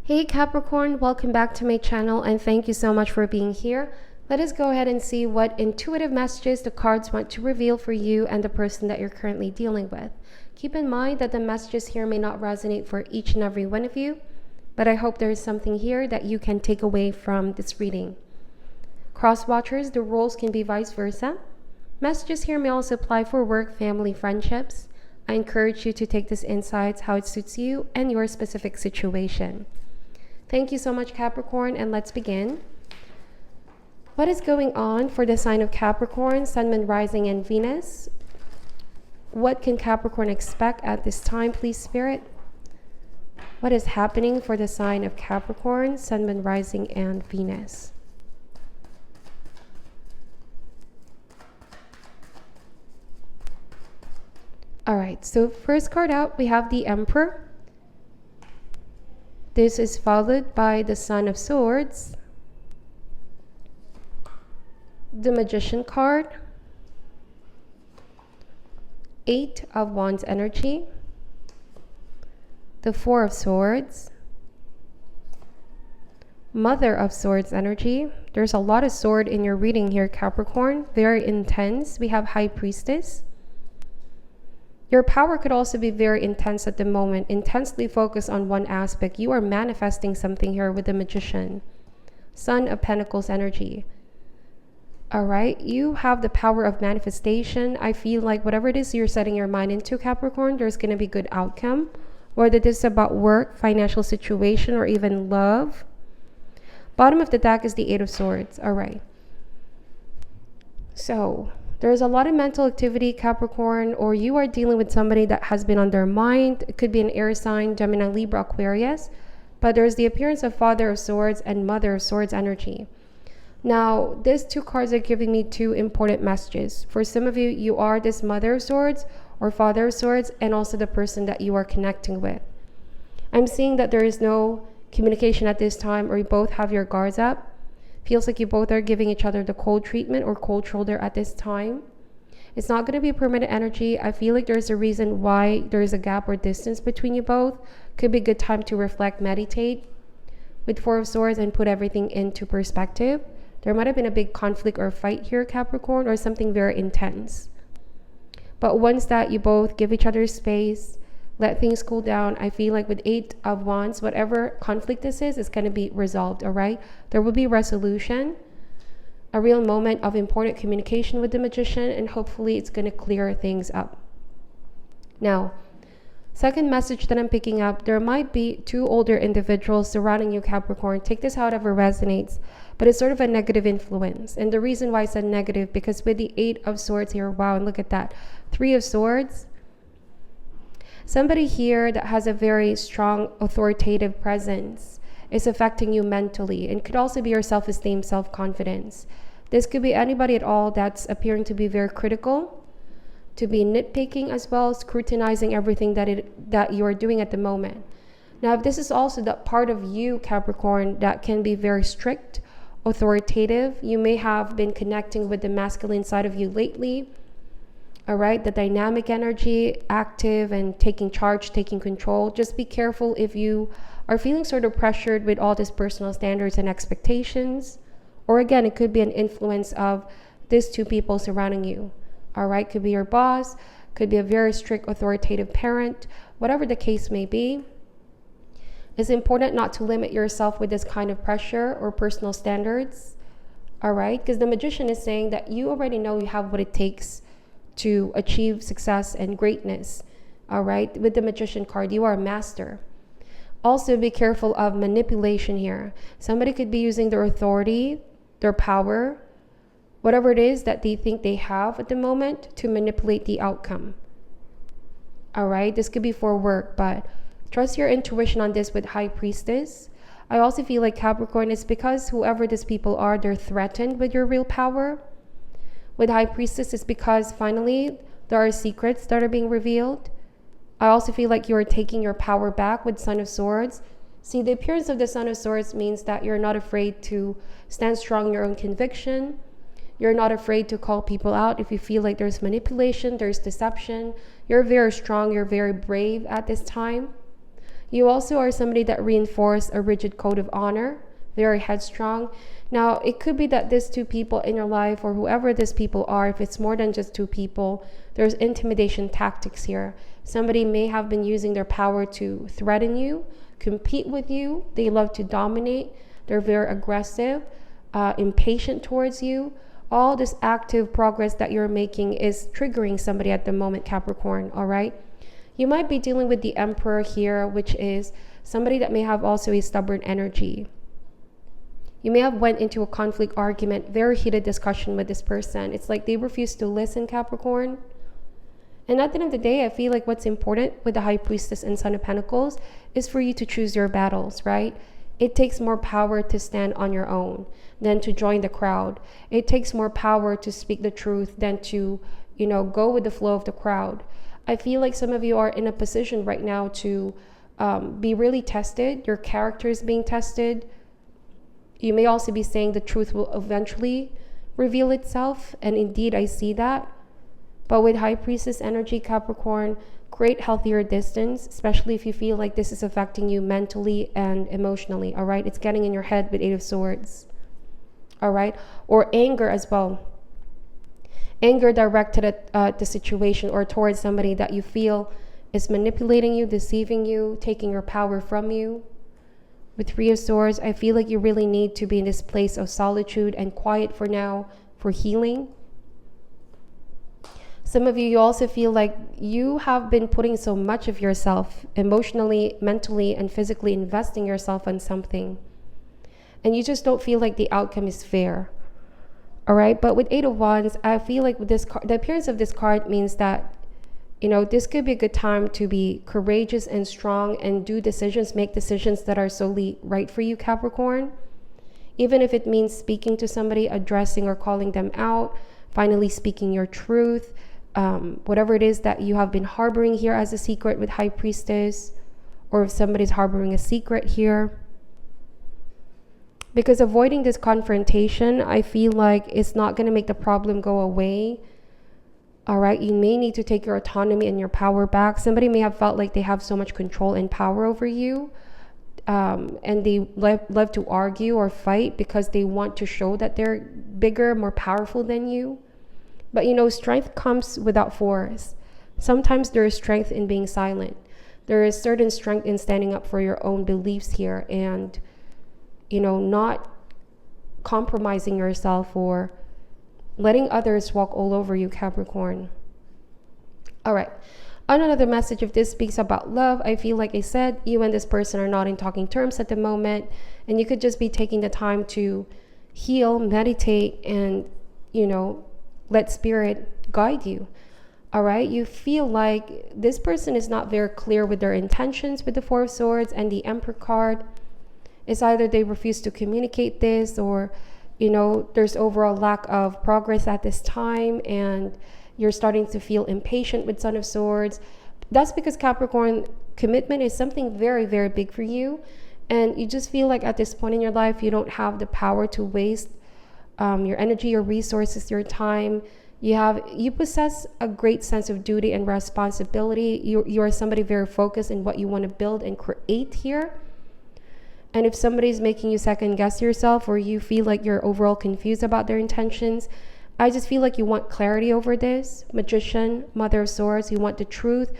Hey Capricorn, welcome back to my channel and thank you so much for being here. Let us go ahead and see what intuitive messages the cards want to reveal for you and the person that you're currently dealing with. Keep in mind that the messages here may not resonate for each and every one of you, but I hope there is something here that you can take away from this reading. Cross watchers, the roles can be vice versa. Messages here may also apply for work, family, friendships. I encourage you to take this insights how it suits you and your specific situation. Thank you so much, Capricorn, and let's begin. What is going on for the sign of Capricorn, Sun, Moon, Rising, and Venus? What can Capricorn expect at this time, please, Spirit? What is happening for the sign of Capricorn, Sun, Moon, Rising, and Venus? All right, so first card out, we have the Emperor. This is followed by the Son of Swords, the Magician card, Eight of Wands energy, the Four of Swords, Mother of Swords energy. There's a lot of sword in your reading here, Capricorn, very intense. We have High Priestess. Your power could also be very intense at the moment, intensely focused on one aspect. You are manifesting something here with the Magician. Son of Pentacles energy. All right, you have the power of manifestation. I feel like whatever it is you're setting your mind into, Capricorn, there's going to be good outcome. Whether this is about work, financial situation, or even love. Bottom of the deck is the Eight of Swords. All right. So there's a lot of mental activity, Capricorn, or you are dealing with somebody that has been on their mind. It could be an air sign, Gemini, Libra, Aquarius, but there's the appearance of Father of Swords and Mother of Swords energy. Now, these two cards are giving me two important messages. For some of you, you are this Mother of Swords or Father of Swords, and also the person that you are connecting with. I'm seeing that there is no communication at this time, or you both have your guards up. Feels like you both are giving each other the cold treatment or cold shoulder at this time. It's not going to be permanent energy. I feel like there's a reason why there is a gap or distance between you both. Could be a good time to reflect, meditate with Four of Swords and put everything into perspective. There might have been a big conflict or fight here, Capricorn, or something very intense. But once that you both give each other space, let things cool down, I feel like with Eight of Wands, whatever conflict this is going to be resolved, all right? There will be resolution, a real moment of important communication with the Magician, and hopefully it's going to clear things up. Now, second message that I'm picking up, there might be two older individuals surrounding you, Capricorn. Take this however resonates, but it's sort of a negative influence. And the reason why I said negative, because with the Eight of Swords here, wow, and look at that, Three of Swords, somebody here that has a very strong authoritative presence is affecting you mentally, and could also be your self-esteem, self-confidence. This could be anybody at all that's appearing to be very critical, to be nitpicking as well, scrutinizing everything that you are doing at the moment. Now, if this is also that part of you, Capricorn, that can be very strict, authoritative, you may have been connecting with the masculine side of you lately. All right, the dynamic energy, active and taking charge, taking control. Just be careful if you are feeling sort of pressured with all these personal standards and expectations. Or again, it could be an influence of these two people surrounding you. All right, could be your boss, could be a very strict, authoritative parent, whatever the case may be. It's important not to limit yourself with this kind of pressure or personal standards. All right, because the Magician is saying that you already know you have what it takes to achieve success and greatness. All right, with the Magician card, you are a master. Also, be careful of manipulation here. Somebody could be using their authority, their power, whatever it is that they think they have at the moment, to manipulate the outcome. All right, this could be for work, but trust your intuition on this with High Priestess. I also feel like, Capricorn, it's because whoever these people are, they're threatened with your real power. With High Priestess, it's because finally there are secrets that are being revealed. I also feel like you're taking your power back with Son of Swords. See, the appearance of the Son of Swords means that you're not afraid to stand strong in your own conviction. You're not afraid to call people out if you feel like there's manipulation, there's deception. You're very strong, you're very brave at this time. You also are somebody that reinforce a rigid code of honor, very headstrong. Now, it could be that these two people in your life, or whoever these people are, if it's more than just two people, there's intimidation tactics here. Somebody may have been using their power to threaten you, compete with you. They love to dominate. They're very aggressive, impatient towards you. All this active progress that you're making is triggering somebody at the moment, Capricorn, all right? You might be dealing with the Emperor here, which is somebody that may have also a stubborn energy. You may have went into a conflict argument, very heated discussion with this person. It's like they refuse to listen, Capricorn. And at the end of the day, I feel like what's important with the High Priestess and Son of Pentacles is for you to choose your battles, right? It takes more power to stand on your own than to join the crowd. It takes more power to speak the truth than to, go with the flow of the crowd. I feel like some of you are in a position right now to be really tested. Your character is being tested. You may also be saying the truth will eventually reveal itself. And indeed, I see that. But with High Priestess energy, Capricorn, create healthier distance, especially if you feel like this is affecting you mentally and emotionally, all right? It's getting in your head with Eight of Swords, all right? Or anger as well. Anger directed at the situation or towards somebody that you feel is manipulating you, deceiving you, taking your power from you. With Three of Swords, I feel like you really need to be in this place of solitude and quiet for now, for healing. Some of you also feel like you have been putting so much of yourself, emotionally, mentally, and physically investing yourself on something. And you just don't feel like the outcome is fair. All right, but with Eight of Wands, I feel like with this the appearance of this card means that, this could be a good time to be courageous and strong and make decisions that are solely right for you, Capricorn. Even if it means speaking to somebody, addressing or calling them out, finally speaking your truth, whatever it is that you have been harboring here as a secret with High Priestess, or if somebody's harboring a secret here. Because avoiding this confrontation, I feel like it's not going to make the problem go away. All right, you may need to take your autonomy and your power back. Somebody may have felt like they have so much control and power over you, and they love to argue or fight because they want to show that they're bigger, more powerful than you. But strength comes without force. Sometimes there is strength in being silent. There is certain strength in standing up for your own beliefs here and not compromising yourself or letting others walk all over you, Capricorn. All right. On another message, if this speaks about love, I feel like I said, you and this person are not in talking terms at the moment, and you could just be taking the time to heal, meditate, and, let spirit guide you. All right. You feel like this person is not very clear with their intentions with the Four of Swords and the Emperor card. It's either they refuse to communicate this or, there's overall lack of progress at this time and you're starting to feel impatient with Son of Swords. That's because Capricorn, commitment is something very, very big for you. And you just feel like at this point in your life, you don't have the power to waste your energy, your resources, your time. You possess a great sense of duty and responsibility. You are somebody very focused in what you want to build and create here. And if somebody's making you second guess yourself or you feel like you're overall confused about their intentions, I just feel like you want clarity over this. Magician, Mother of Swords, you want the truth.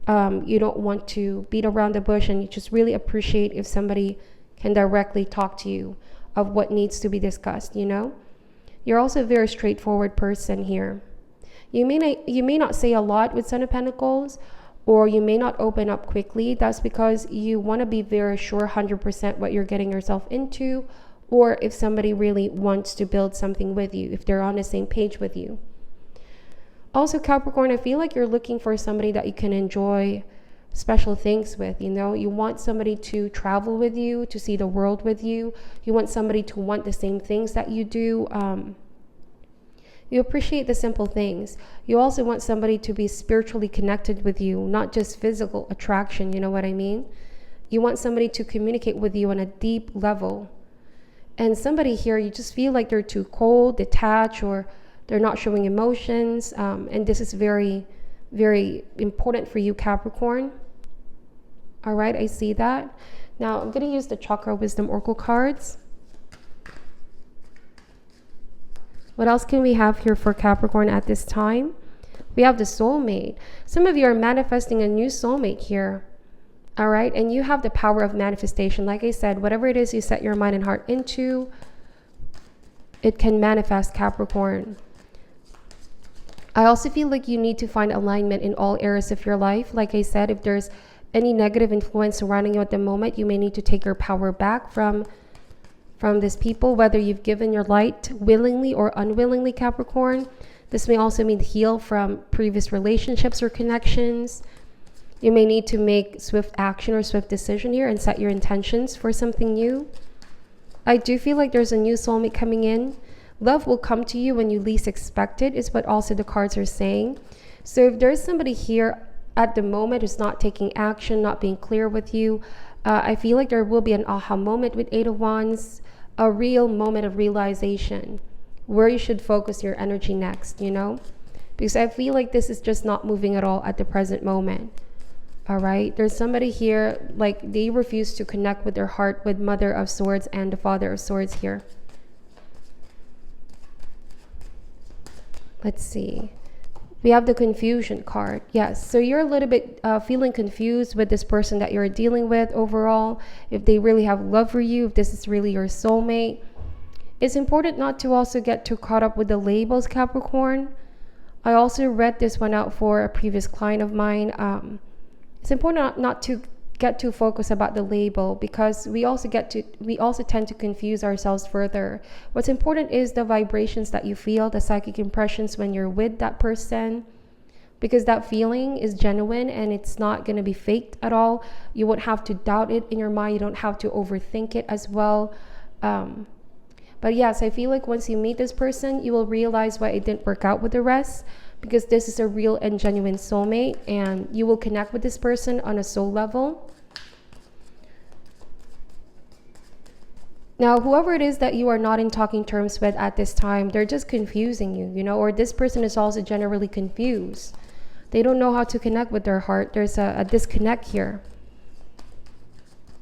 You don't want to beat around the bush, and you just really appreciate if somebody can directly talk to you of what needs to be discussed, You're also a very straightforward person here. You may not say a lot with Son of Pentacles, or you may not open up quickly. That's because you want to be very sure 100% what you're getting yourself into, or if somebody really wants to build something with you, if they're on the same page with you. Also, Capricorn, I feel like you're looking for somebody that you can enjoy special things with. You want somebody to travel with you, to see the world with you. You want somebody to want the same things that you do. You appreciate the simple things. You also want somebody to be spiritually connected with you, not just physical attraction, you know what I mean? You want somebody to communicate with you on a deep level. And somebody here, you just feel like they're too cold, detached, or they're not showing emotions. And this is very, very important for you, Capricorn. All right, I see that. Now I'm going to use the Chakra Wisdom Oracle cards. What else can we have here for Capricorn at this time? We have the soulmate. Some of you are manifesting a new soulmate here. All right, and you have the power of manifestation. Like I said, whatever it is you set your mind and heart into, it can manifest, Capricorn. I also feel like you need to find alignment in all areas of your life. Like I said, if there's any negative influence surrounding you at the moment, you may need to take your power back from these people, whether you've given your light willingly or unwillingly, Capricorn. This may also mean heal from previous relationships or connections. You may need to make swift action or swift decision here and set your intentions for something new. I do feel like there's a new soulmate coming in. Love will come to you when you least expect it, is what also the cards are saying. So if there's somebody here at the moment who's not taking action, not being clear with you, I feel like there will be an aha moment with Eight of Wands, a real moment of realization where you should focus your energy next, you know? Because I feel like this is just not moving at all at the present moment. All right, there's somebody here, like they refuse to connect with their heart with Mother of Swords and the Father of Swords here. Let's see. We have the confusion card. Yes, so you're a little bit feeling confused with this person that you're dealing with overall. If they really have love for you, if this is really your soulmate. It's important not to also get too caught up with the labels, Capricorn. I also read this one out for a previous client of mine. It's important not to get too focused about the label, because we also tend to confuse ourselves further. What's important is the vibrations that you feel, the psychic impressions when you're with that person, because that feeling is genuine and it's not going to be faked at all. You won't have to doubt it in your mind. You don't have to overthink it as well. But yes, I feel like once you meet this person, you will realize why it didn't work out with the rest, because this is a real and genuine soulmate, and you will connect with this person on a soul level. Now, whoever it is that you are not in talking terms with at this time, they're just confusing you, you know, or this person is also generally confused. They don't know how to connect with their heart. There's a disconnect here.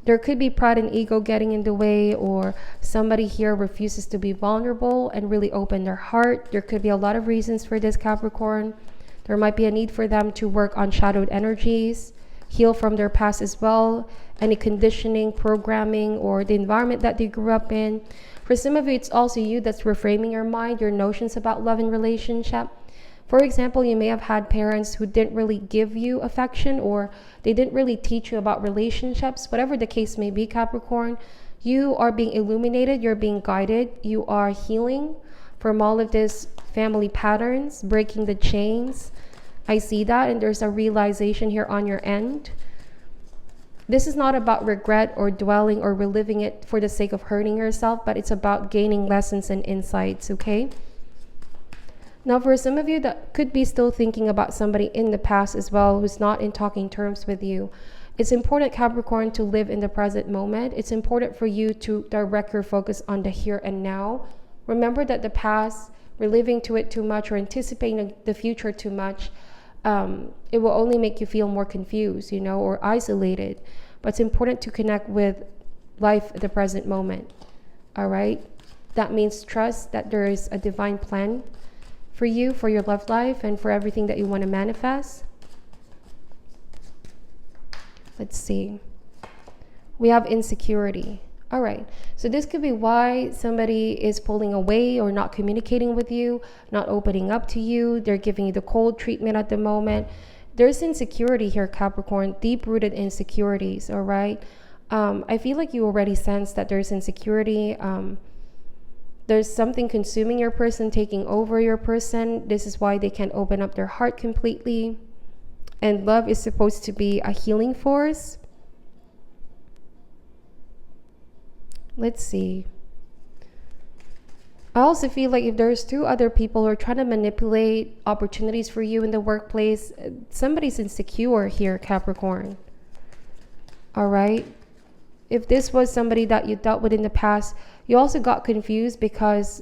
There could be pride and ego getting in the way, or somebody here refuses to be vulnerable and really open their heart. There could be a lot of reasons for this, Capricorn. There might be a need for them to work on shadowed energies, heal from their past as well, any conditioning, programming, or the environment that they grew up in. For some of you, it's also you that's reframing your mind, your notions about love and relationship. For example, you may have had parents who didn't really give you affection, or they didn't really teach you about relationships. Whatever the case may be, Capricorn, you are being illuminated, you're being guided, you are healing from all of these family patterns, breaking the chains. I see that, and there's a realization here on your end. This is not about regret or dwelling or reliving it for the sake of hurting yourself, but it's about gaining lessons and insights, okay? Now, for some of you that could be still thinking about somebody in the past as well who's not in talking terms with you, it's important, Capricorn, to live in the present moment. It's important for you to direct your focus on the here and now. Remember that the past, reliving to it too much or anticipating the future too much, it will only make you feel more confused, you know, or isolated. But it's important to connect with life at the present moment. All right? That means trust that there is a divine plan for you, for your love life, and for everything that you want to manifest. Let's see. We have insecurity. All right. So this could be why somebody is pulling away or not communicating with you, not opening up to you. They're giving you the cold treatment at the moment. There's insecurity here, Capricorn, deep-rooted insecurities, all right? I feel like you already sense that there's insecurity. There's something consuming your person, taking over your person. This is why they can't open up their heart completely. And love is supposed to be a healing force. Let's see. I also feel like if there's two other people who are trying to manipulate opportunities for you in the workplace, somebody's insecure here, Capricorn. All right? If this was somebody that you dealt with in the past, you also got confused because,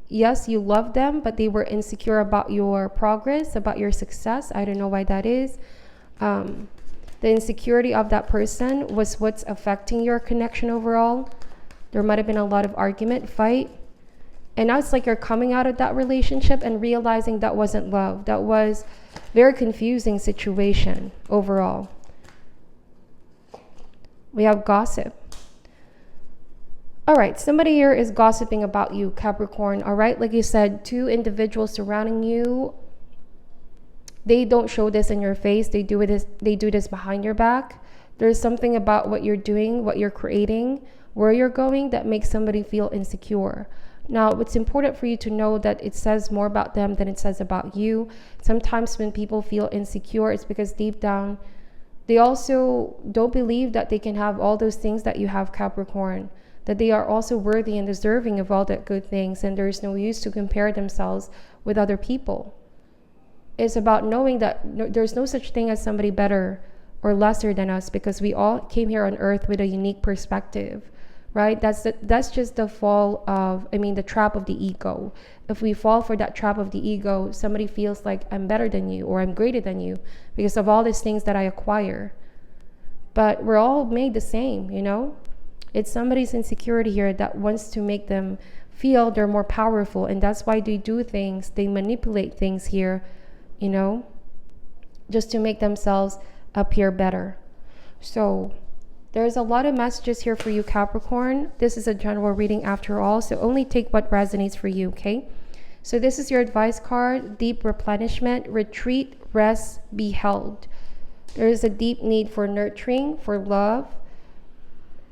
yes, you loved them, but they were insecure about your progress, about your success. I don't know why that is. The insecurity of that person was what's affecting your connection overall. There might have been a lot of argument, fight. And now it's like you're coming out of that relationship and realizing that wasn't love. That was very confusing situation overall. We have gossip. All right, somebody here is gossiping about you, Capricorn. All right, like you said, two individuals surrounding you. They don't show this in your face. They do this behind your back. There's something about what you're doing, what you're creating, where you're going that makes somebody feel insecure. Now, it's important for you to know that it says more about them than it says about you. Sometimes when people feel insecure, it's because deep down, they also don't believe that they can have all those things that you have, Capricorn, that they are also worthy and deserving of all that good things, and there's no use to compare themselves with other people. It's about knowing that there's no such thing as somebody better or lesser than us, because we all came here on earth with a unique perspective, right? That's just the the trap of the ego. If we fall for that trap of the ego, somebody feels like I'm better than you or I'm greater than you because of all these things that I acquire. But we're all made the same, you know? It's somebody's insecurity here that wants to make them feel they're more powerful, and that's why they do things, they manipulate things here, you know, just to make themselves appear better. So there's a lot of messages here for you, Capricorn. This is a general reading after all, so only take what resonates for you, okay? So this is your advice card: deep replenishment, retreat, rest, be held. There is a deep need for nurturing, for love.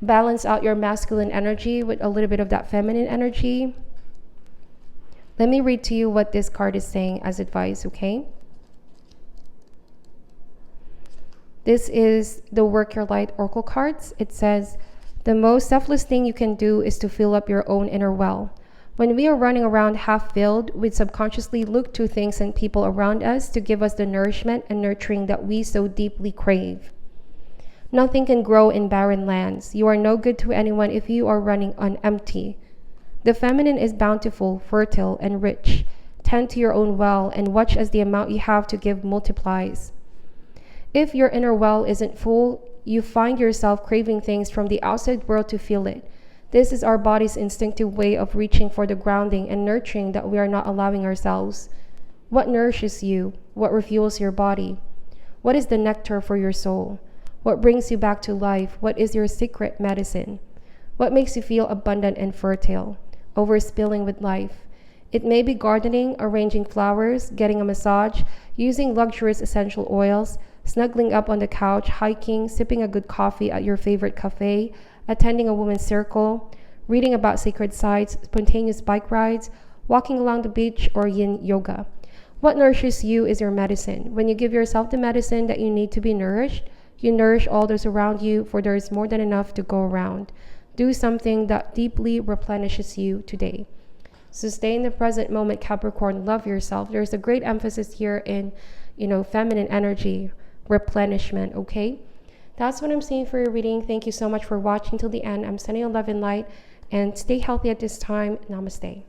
Balance out your masculine energy with a little bit of that feminine energy. Let me read to you what this card is saying as advice, okay? This is the Work Your Light Oracle cards. It says, the most selfless thing you can do is to fill up your own inner well. When we are running around half filled, we subconsciously look to things and people around us to give us the nourishment and nurturing that we so deeply crave. Nothing can grow in barren lands. You are no good to anyone if you are running on empty. The feminine is bountiful, fertile, and rich. Tend to your own well and watch as the amount you have to give multiplies. If your inner well isn't full, you find yourself craving things from the outside world to fill it. This is our body's instinctive way of reaching for the grounding and nurturing that we are not allowing ourselves. What nourishes you? What refuels your body? What is the nectar for your soul? What brings you back to life? What is your secret medicine? What makes you feel abundant and fertile, overspilling with life? It may be gardening, arranging flowers, getting a massage, using luxurious essential oils, snuggling up on the couch, hiking, sipping a good coffee at your favorite cafe, attending a women's circle, reading about sacred sites, spontaneous bike rides, walking along the beach, or yin yoga. What nourishes you is your medicine. When you give yourself the medicine that you need to be nourished, you nourish all those around you, for there is more than enough to go around. Do something that deeply replenishes you today. So stay in the present moment, Capricorn. Love yourself. There's a great emphasis here in, feminine energy, replenishment, okay? That's what I'm seeing for your reading. Thank you so much for watching till the end. I'm sending you love and light, and stay healthy at this time. Namaste.